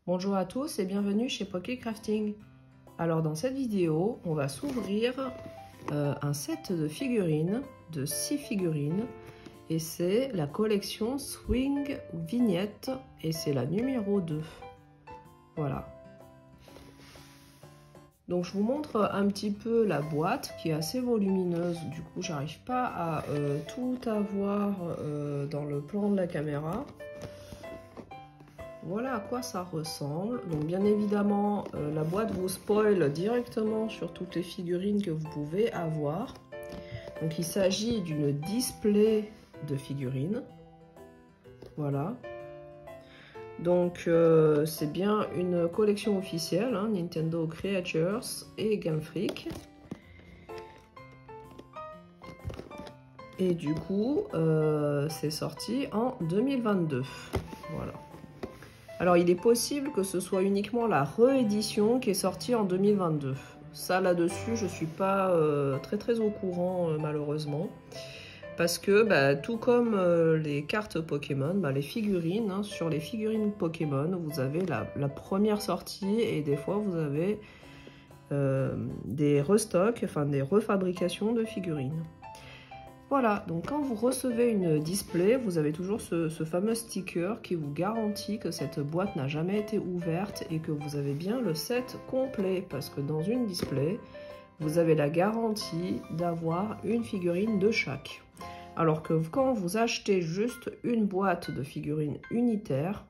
Bonjour à tous et bienvenue chez Poké Crafting. Alors dans cette vidéo, on va s'ouvrir un set de figurines, de 6 figurines, et c'est la collection Swing Vignette et c'est la numéro 2. Voilà. Donc je vous montre un petit peu la boîte qui est assez volumineuse, du coup j'arrive pas à tout avoir dans le plan de la caméra. Voilà à quoi ça ressemble. Donc bien évidemment, la boîte vous spoil directement sur toutes les figurines que vous pouvez avoir. Donc il s'agit d'une display de figurines. Voilà. Donc c'est bien une collection officielle, hein, Nintendo Creatures et Game Freak. Et du coup, c'est sorti en 2022. Voilà. Alors, il est possible que ce soit uniquement la réédition qui est sortie en 2022. Ça, là-dessus, je ne suis pas très au courant, malheureusement. Parce que, tout comme les cartes Pokémon, les figurines, hein, sur les figurines Pokémon, vous avez la première sortie et des fois, vous avez des restocks, enfin des refabrications de figurines. Voilà, donc quand vous recevez une display, vous avez toujours ce fameux sticker qui vous garantit que cette boîte n'a jamais été ouverte et que vous avez bien le set complet. Parce que dans une display, vous avez la garantie d'avoir une figurine de chaque. Alors que quand vous achetez juste une boîte de figurines unitaires,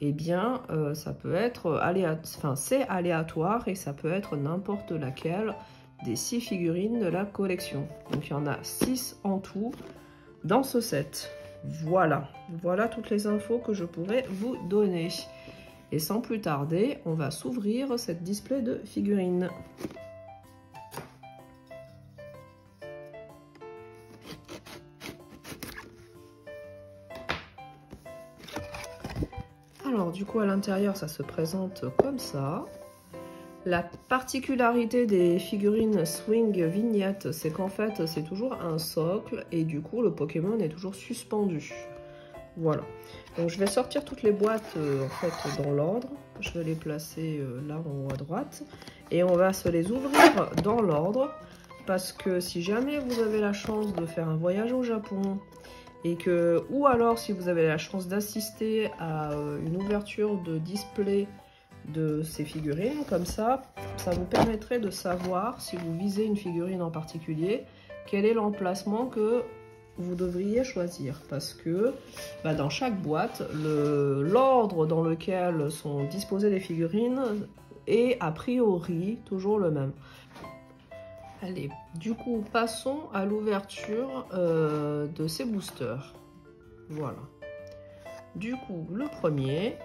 eh bien, ça peut être c'est aléatoire et ça peut être n'importe laquelle des 6 figurines de la collection. Donc il y en a 6 en tout dans ce set. Voilà, voilà toutes les infos que je pourrais vous donner. Et sans plus tarder, on va s'ouvrir cette display de figurines. Alors du coup à l'intérieur ça se présente comme ça. La particularité des figurines Swing Vignette, c'est qu'en fait, c'est toujours un socle et du coup, le Pokémon est toujours suspendu. Voilà. Donc, je vais sortir toutes les boîtes en fait dans l'ordre. Je vais les placer là en haut à droite et on va se les ouvrir dans l'ordre parce que si jamais vous avez la chance de faire un voyage au Japon et que, ou alors si vous avez la chance d'assister à une ouverture de display de ces figurines, comme ça vous permettrait de savoir, si vous visez une figurine en particulier, quel est l'emplacement que vous devriez choisir. Parce que dans chaque boîte, l'ordre dans lequel sont disposées les figurines est a priori toujours le même. Allez, du coup, passons à l'ouverture de ces boosters. Voilà. Du coup, le premier...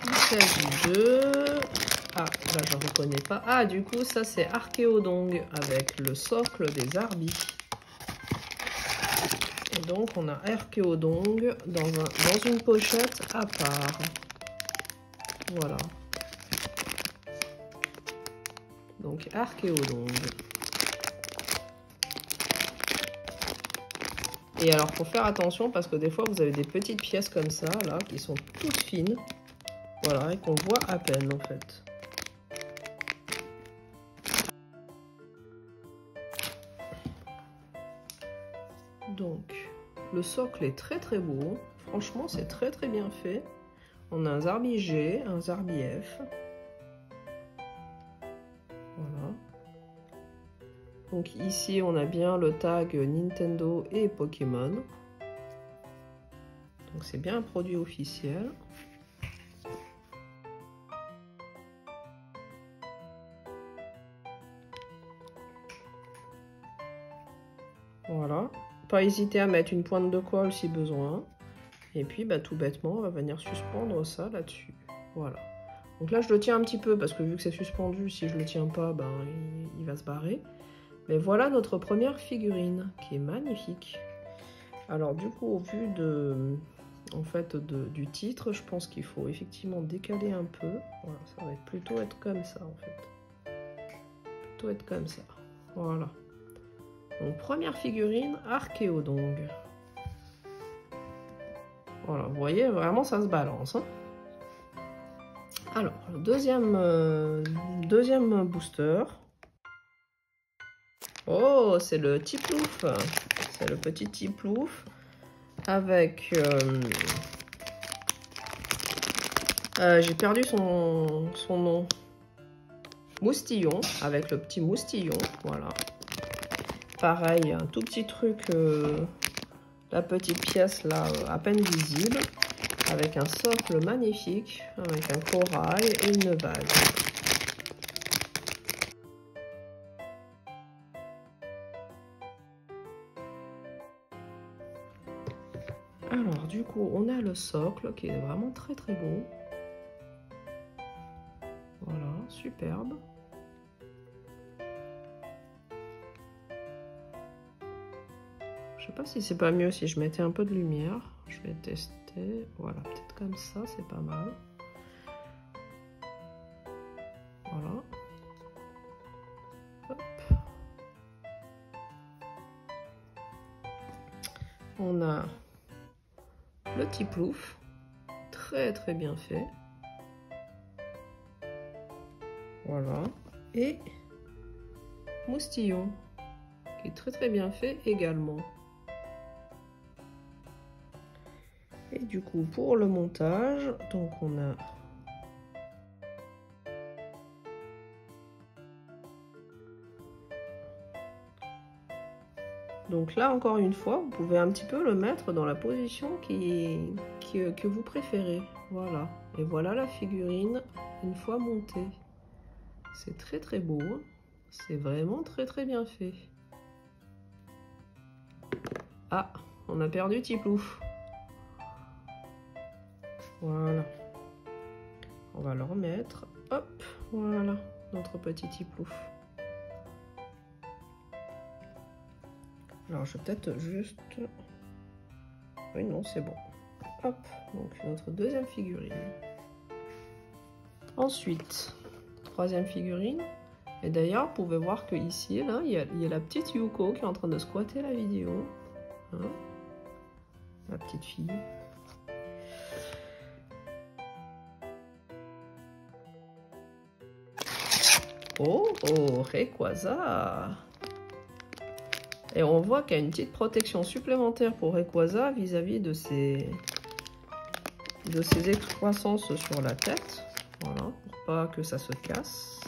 Il s'agit de... Ah, là je ne reconnais pas. Ah, du coup, ça c'est Archéodong avec le socle des Arbis. Et donc, on a Archéodong dans une pochette à part. Voilà. Donc, Archéodong. Et alors, faut faire attention parce que des fois, vous avez des petites pièces comme ça, là, qui sont toutes fines. Voilà, et qu'on voit à peine en fait. Donc, le socle est très beau. Franchement, c'est très bien fait. On a un Zarbi G, un Zarbi F. Voilà. Donc ici, on a bien le tag Nintendo et Pokémon. Donc c'est bien un produit officiel. Voilà, pas hésiter à mettre une pointe de colle si besoin. Et puis tout bêtement, on va venir suspendre ça là-dessus. Voilà. Donc là, je le tiens un petit peu parce que vu que c'est suspendu, si je le tiens pas, il va se barrer. Mais voilà notre première figurine qui est magnifique. Alors du coup, au vu du titre, je pense qu'il faut effectivement décaler un peu. Voilà, ça va plutôt être comme ça en fait. Plutôt être comme ça. Voilà. Donc première figurine, Archéodong. Voilà, vous voyez, vraiment ça se balance. Hein. Alors, le deuxième booster. Oh, c'est le Tiplouf. C'est le petit Tiplouf avec... j'ai perdu son nom. Moustillon, avec le petit moustillon, voilà. Pareil, un tout petit truc, la petite pièce là, à peine visible, avec un socle magnifique, avec un corail et une bague. Alors, du coup, on a le socle qui est vraiment très très beau. Voilà, superbe. Je sais pas si c'est pas mieux si je mettais un peu de lumière. Je vais tester. Voilà, peut-être comme ça, c'est pas mal. Voilà. Hop. On a le Tiplouf, très très bien fait. Voilà. Et Moustillon, qui est très très bien fait également. Et du coup, pour le montage, donc on a donc là, encore une fois, vous pouvez un petit peu le mettre dans la position que vous préférez. Voilà. Et voilà la figurine une fois montée. C'est très très beau. Hein. C'est vraiment très très bien fait. Ah, on a perdu Tiplouf. Voilà. On va le remettre. Hop, voilà, notre petit Tiplouf. Alors, je vais peut-être juste... Oui, non, c'est bon. Hop, donc notre deuxième figurine. Ensuite, troisième figurine. Et d'ailleurs, vous pouvez voir que ici, là, il y a la petite Yuko qui est en train de squatter la vidéo. Hein, la petite fille. Oh, oh, Rayquaza. Et on voit qu'il y a une petite protection supplémentaire pour Rayquaza vis-à-vis de ses excroissances sur la tête. Voilà, pour pas que ça se casse.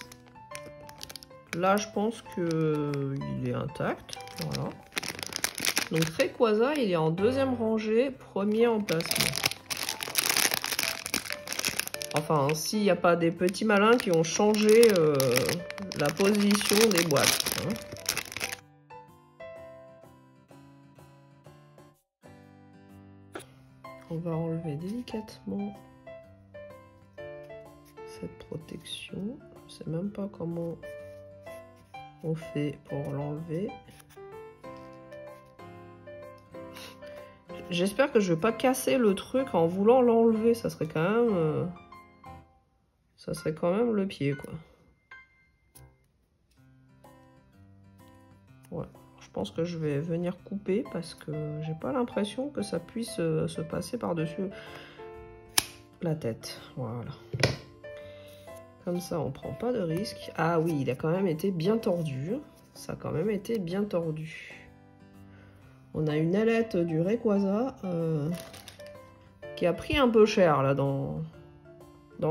Là, je pense qu'il est intact. Voilà. Donc Rayquaza, il est en deuxième rangée, premier emplacement. Enfin, s'il n'y a pas des petits malins qui ont changé la position des boîtes. Hein. On va enlever délicatement cette protection. Je ne sais même pas comment on fait pour l'enlever. J'espère que je ne vais pas casser le truc en voulant l'enlever. Ça serait quand même le pied, quoi. Ouais. Je pense que je vais venir couper parce que j'ai pas l'impression que ça puisse se passer par-dessus la tête. Voilà. Comme ça, on prend pas de risque. Ah oui, il a quand même été bien tordu. Ça a quand même été bien tordu. On a une ailette du Rayquaza qui a pris un peu cher là dans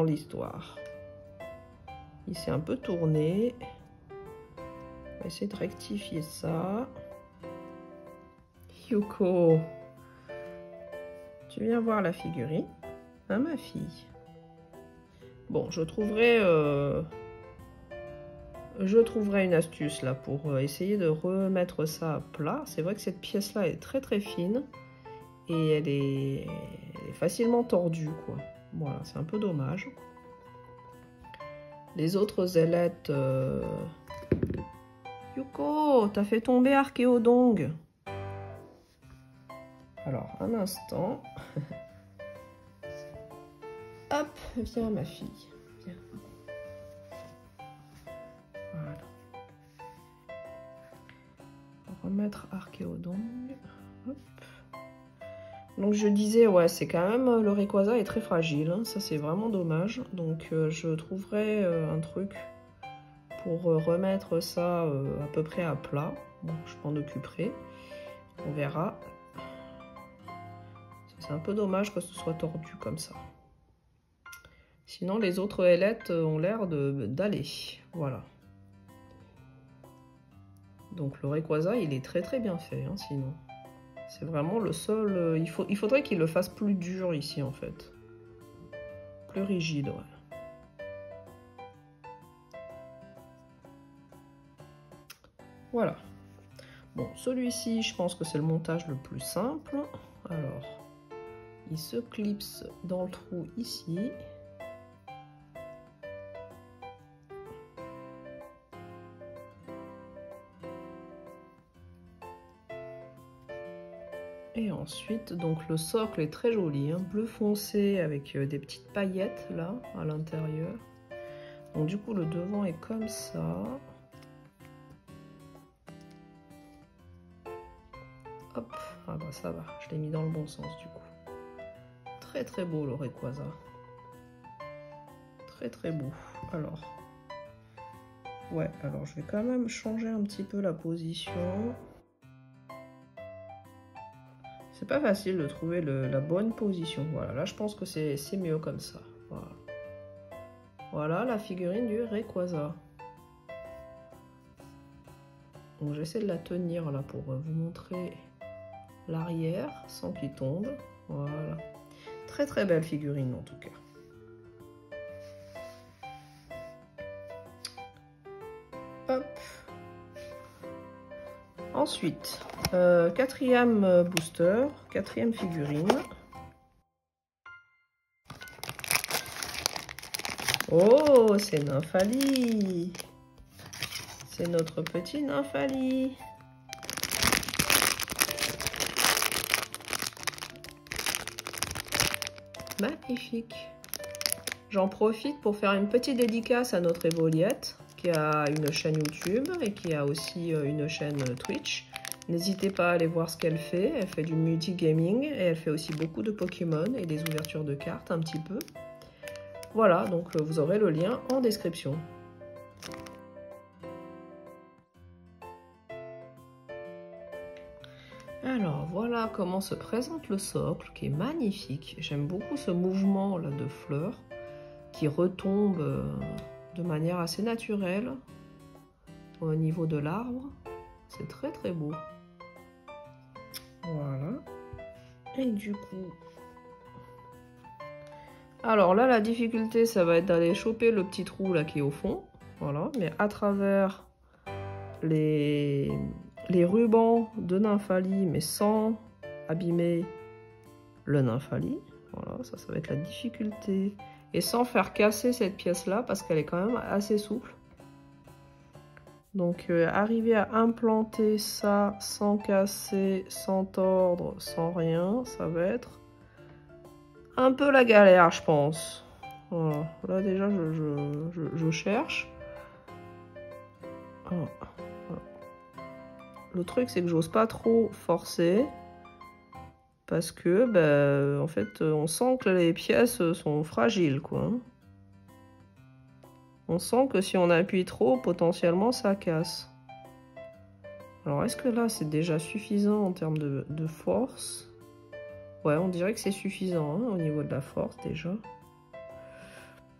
l'histoire. Il s'est un peu tourné. On va essayer de rectifier ça. Yuko, tu viens voir la figurine, hein, ma fille? Bon, je trouverai une astuce là pour essayer de remettre ça à plat. C'est vrai que cette pièce là est très très fine et elle est facilement tordue, quoi. Voilà, c'est un peu dommage. Les autres ailettes... Yuko, t'as fait tomber Archéodongue. Alors, un instant. Hop, viens ma fille. Viens. Voilà. On va remettre Archéodongue. Hop. Donc je disais, ouais, c'est quand même, le Rayquaza est très fragile, hein, ça c'est vraiment dommage. Donc je trouverai un truc pour remettre ça à peu près à plat. Bon, je m'en occuperai, on verra. C'est un peu dommage que ce soit tordu comme ça. Sinon les autres ailettes ont l'air d'aller, voilà. Donc le Rayquaza il est très bien fait, hein, sinon. C'est vraiment le seul... il faudrait qu'il le fasse plus dur ici, en fait. Plus rigide, ouais. Voilà. Bon, celui-ci, je pense que c'est le montage le plus simple. Alors, il se clipse dans le trou ici. Et ensuite, donc le socle est très joli, hein, bleu foncé avec des petites paillettes là à l'intérieur. Donc du coup le devant est comme ça. Hop, ah bah ça va, je l'ai mis dans le bon sens du coup. Très beau le Rayquaza. Très beau. Alors, ouais, alors je vais quand même changer un petit peu la position. C'est pas facile de trouver la bonne position. Voilà, là je pense que c'est mieux comme ça. Voilà. Voilà la figurine du Rayquaza. Donc j'essaie de la tenir là pour vous montrer l'arrière sans qu'il tombe. Voilà. Très belle figurine en tout cas. Hop. Ensuite, quatrième booster, quatrième figurine. Oh, c'est Nymphali. C'est notre petit Nymphali. Magnifique. J'en profite pour faire une petite dédicace à notre Evoliette, qui a une chaîne YouTube et qui a aussi une chaîne Twitch. N'hésitez pas à aller voir ce qu'elle fait. Elle fait du multigaming et elle fait aussi beaucoup de Pokémon et des ouvertures de cartes un petit peu. Voilà, donc vous aurez le lien en description. Alors voilà comment se présente le socle, qui est magnifique. J'aime beaucoup ce mouvement là de fleurs qui retombe de manière assez naturelle au niveau de l'arbre. C'est très beau. Voilà. Et du coup... Alors là, la difficulté, ça va être d'aller choper le petit trou là qui est au fond. Voilà, mais à travers les rubans de Nymphali, mais sans abîmer le Nymphali. Voilà, ça va être la difficulté. Et sans faire casser cette pièce-là, parce qu'elle est quand même assez souple. Donc, arriver à implanter ça sans casser, sans tordre, sans rien, ça va être un peu la galère, je pense. Voilà. Là, déjà, je cherche. Voilà. Le truc, c'est que j'ose pas trop forcer. Parce que, en fait, on sent que les pièces sont fragiles, quoi. On sent que si on appuie trop, potentiellement, ça casse. Alors, est-ce que là, c'est déjà suffisant en termes de force? Ouais, on dirait que c'est suffisant, hein, au niveau de la force, déjà.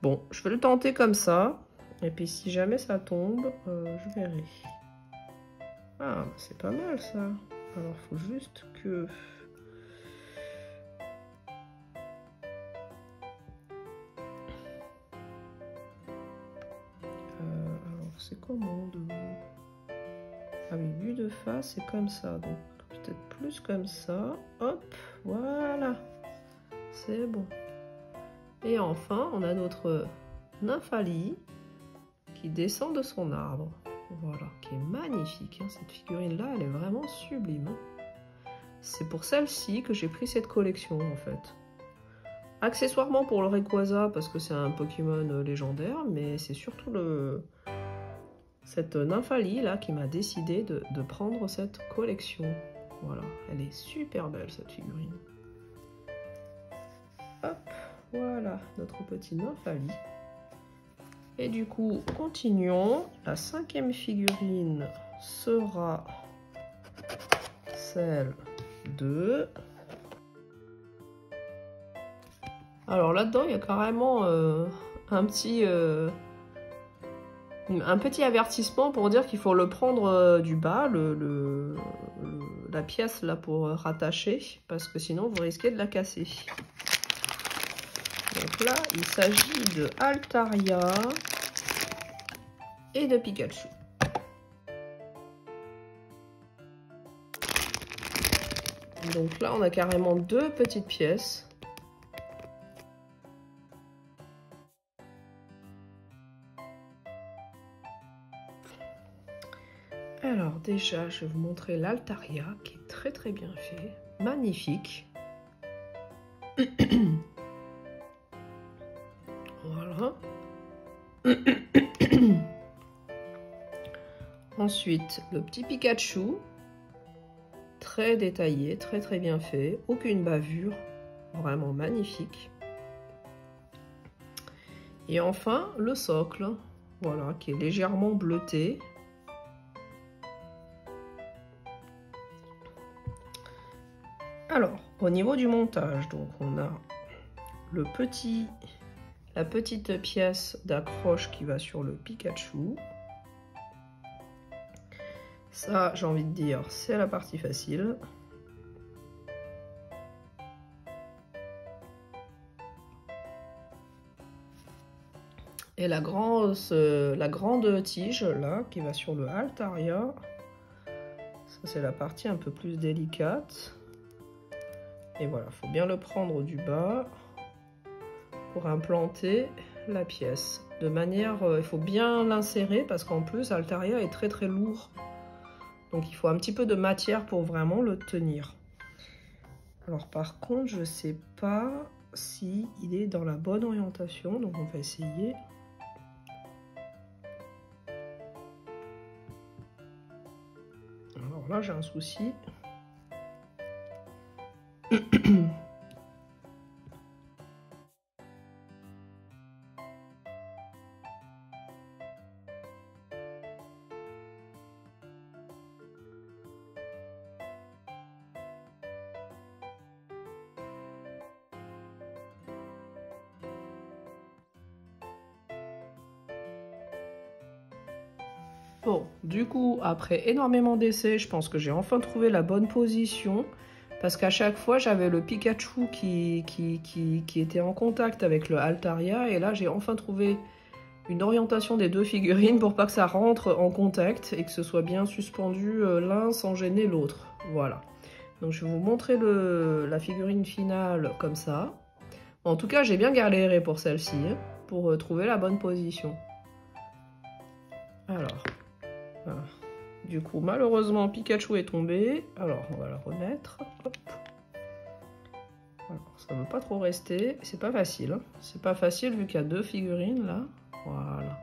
Bon, je vais le tenter comme ça. Et puis, si jamais ça tombe, je verrai. Ah, c'est pas mal, ça. Alors, faut juste que... alors, c'est comment de... Ah oui, vue de face, c'est comme ça. Donc, peut-être plus comme ça. Hop, voilà. C'est bon. Et enfin, on a notre Nymphali qui descend de son arbre. Voilà, qui est magnifique. Hein. Cette figurine-là, elle est vraiment sublime. Hein. C'est pour celle-ci que j'ai pris cette collection, en fait. Accessoirement pour le Rayquaza, parce que c'est un Pokémon légendaire, mais c'est surtout cette Nymphali là qui m'a décidé de prendre cette collection. Voilà, elle est super belle cette figurine. Hop, voilà notre petit Nymphalie. Et du coup, continuons. La 5e figurine sera celle de... Alors là-dedans, il y a carrément un petit avertissement pour dire qu'il faut le prendre du bas, la pièce là pour rattacher, parce que sinon vous risquez de la casser. Donc là, il s'agit de Altaria et de Pikachu. Donc là, on a carrément 2 petites pièces. Alors déjà, je vais vous montrer l'Altaria qui est très très bien fait, magnifique. Voilà. Ensuite, le petit Pikachu, très détaillé, très très bien fait, aucune bavure, vraiment magnifique. Et enfin, le socle, voilà, qui est légèrement bleuté. Alors, au niveau du montage, donc on a la petite pièce d'accroche qui va sur le Pikachu. Ça, j'ai envie de dire, c'est la partie facile. Et la grande tige, là, qui va sur le Altaria. Ça, c'est la partie un peu plus délicate. Et voilà, il faut bien le prendre du bas pour implanter la pièce. De manière, il faut bien l'insérer parce qu'en plus, Altaria est très très lourd. Donc il faut un petit peu de matière pour vraiment le tenir. Alors par contre, je ne sais pas si il est dans la bonne orientation. Donc on va essayer. Alors là, j'ai un souci. Bon, du coup, après énormément d'essais, je pense que j'ai enfin trouvé la bonne position. Parce qu'à chaque fois, j'avais le Pikachu qui était en contact avec le Altaria. Et là, j'ai enfin trouvé une orientation des 2 figurines pour pas que ça rentre en contact et que ce soit bien suspendu l'un sans gêner l'autre. Voilà. Donc, je vais vous montrer la figurine finale comme ça. En tout cas, j'ai bien galéré pour celle-ci, pour trouver la bonne position. Alors, voilà. Du coup, malheureusement, Pikachu est tombé. Alors, on va la remettre. Hop. Alors, ça ne veut pas trop rester. C'est pas facile. Hein. C'est pas facile vu qu'il y a 2 figurines là. Voilà.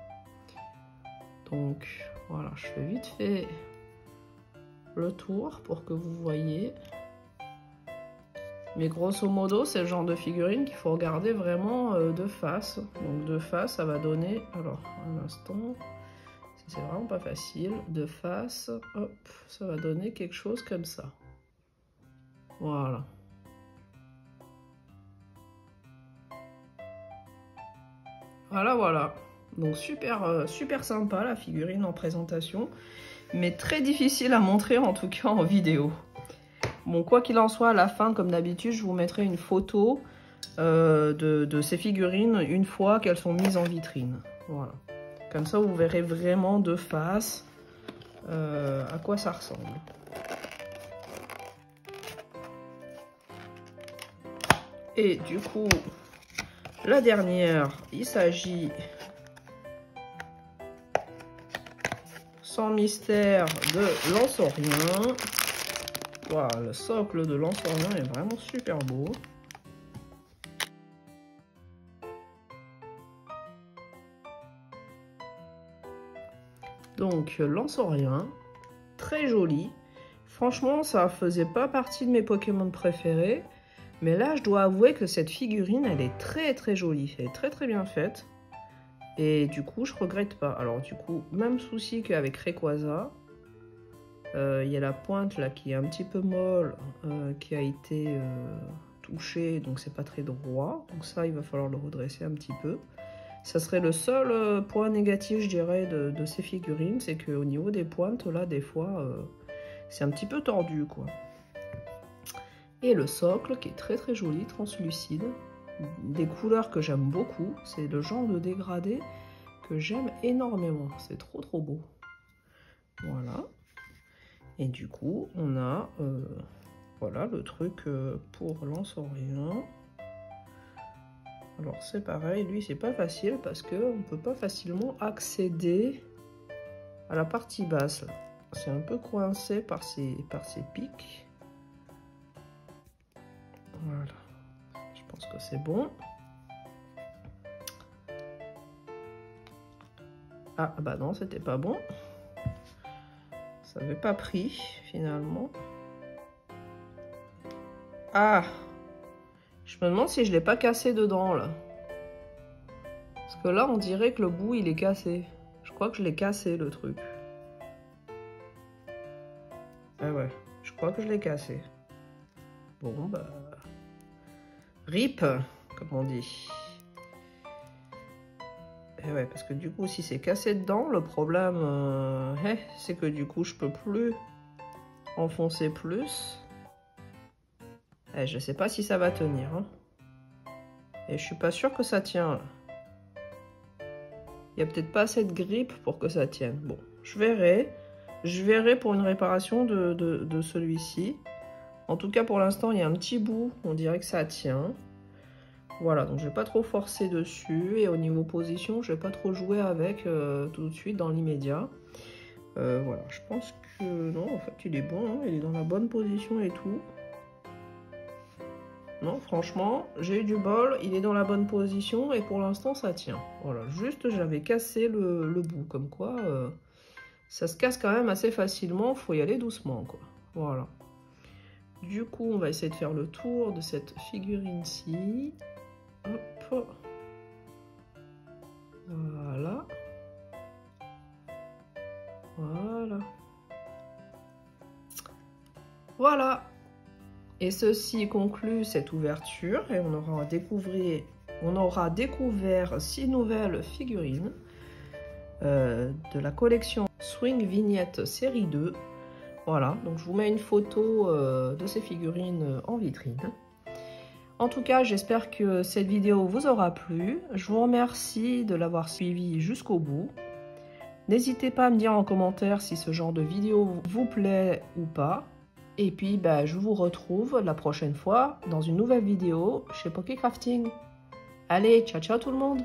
Donc, voilà, je fais vite fait le tour pour que vous voyez. Mais grosso modo, c'est le genre de figurine qu'il faut regarder vraiment de face. Donc, de face, ça va donner... Alors, un instant... C'est vraiment pas facile. De face, hop, ça va donner quelque chose comme ça. Voilà. Voilà, voilà. Donc super, super sympa la figurine en présentation. Mais très difficile à montrer en tout cas en vidéo. Bon, quoi qu'il en soit, à la fin, comme d'habitude, je vous mettrai une photo de ces figurines une fois qu'elles sont mises en vitrine. Voilà. Comme ça, vous verrez vraiment de face à quoi ça ressemble. Et du coup, la dernière, il s'agit, sans mystère, de Lansorien. Voilà, le socle de Lansorien est vraiment super beau. Donc, Lansorien, très joli. Franchement, ça faisait pas partie de mes Pokémon préférés. Mais là, je dois avouer que cette figurine, elle est très très jolie. Elle est très très bien faite. Et du coup, je regrette pas. Alors du coup, même souci qu'avec Rayquaza. Il y a la pointe là qui est un petit peu molle, qui a été touchée, donc c'est pas très droit. Donc ça, il va falloir le redresser un petit peu. Ça serait le seul point négatif, je dirais, de ces figurines. C'est qu'au niveau des pointes, là, des fois, c'est un petit peu tordu, quoi. Et le socle qui est très très joli, translucide. Des couleurs que j'aime beaucoup. C'est le genre de dégradé que j'aime énormément. C'est trop trop beau. Voilà. Et du coup, on a voilà le truc pour Lanceorien. Alors c'est pareil, lui c'est pas facile parce qu'on ne peut pas facilement accéder à la partie basse. C'est un peu coincé par ces pics. Voilà, je pense que c'est bon. Ah bah non, c'était pas bon. Ça n'avait pas pris finalement. Ah, je me demande si je l'ai pas cassé dedans là. Parce que là on dirait que le bout il est cassé. Je crois que je l'ai cassé le truc. Ah ouais, je crois que je l'ai cassé. Bon bah... RIP, comme on dit. Et ouais, parce que du coup, si c'est cassé dedans, le problème, c'est que du coup, je peux plus enfoncer plus. Et je sais pas si ça va tenir. Hein. Et je suis pas sûre que ça tient. Il y a peut-être pas assez de grippe pour que ça tienne. Bon, je verrai. Je verrai pour une réparation de celui-ci. En tout cas, pour l'instant, il y a un petit bout. On dirait que ça tient. Voilà, donc je vais pas trop forcer dessus. Et au niveau position, je vais pas trop jouer avec tout de suite dans l'immédiat. Voilà, je pense que non, en fait, il est bon. Hein, il est dans la bonne position et tout. Non, franchement, j'ai eu du bol. Il est dans la bonne position et pour l'instant, ça tient. Voilà, juste j'avais cassé le bout. Comme quoi, ça se casse quand même assez facilement. Faut y aller doucement, quoi. Voilà. Du coup, on va essayer de faire le tour de cette figurine-ci. Hop. Voilà. Voilà. Voilà. Et ceci conclut cette ouverture et on aura découvert 6 nouvelles figurines de la collection Swing Vignette série 2. Voilà, donc je vous mets une photo de ces figurines en vitrine. En tout cas, j'espère que cette vidéo vous aura plu. Je vous remercie de l'avoir suivi jusqu'au bout. N'hésitez pas à me dire en commentaire si ce genre de vidéo vous plaît ou pas. Et puis, je vous retrouve la prochaine fois dans une nouvelle vidéo chez Poké Crafting. Allez, ciao ciao tout le monde!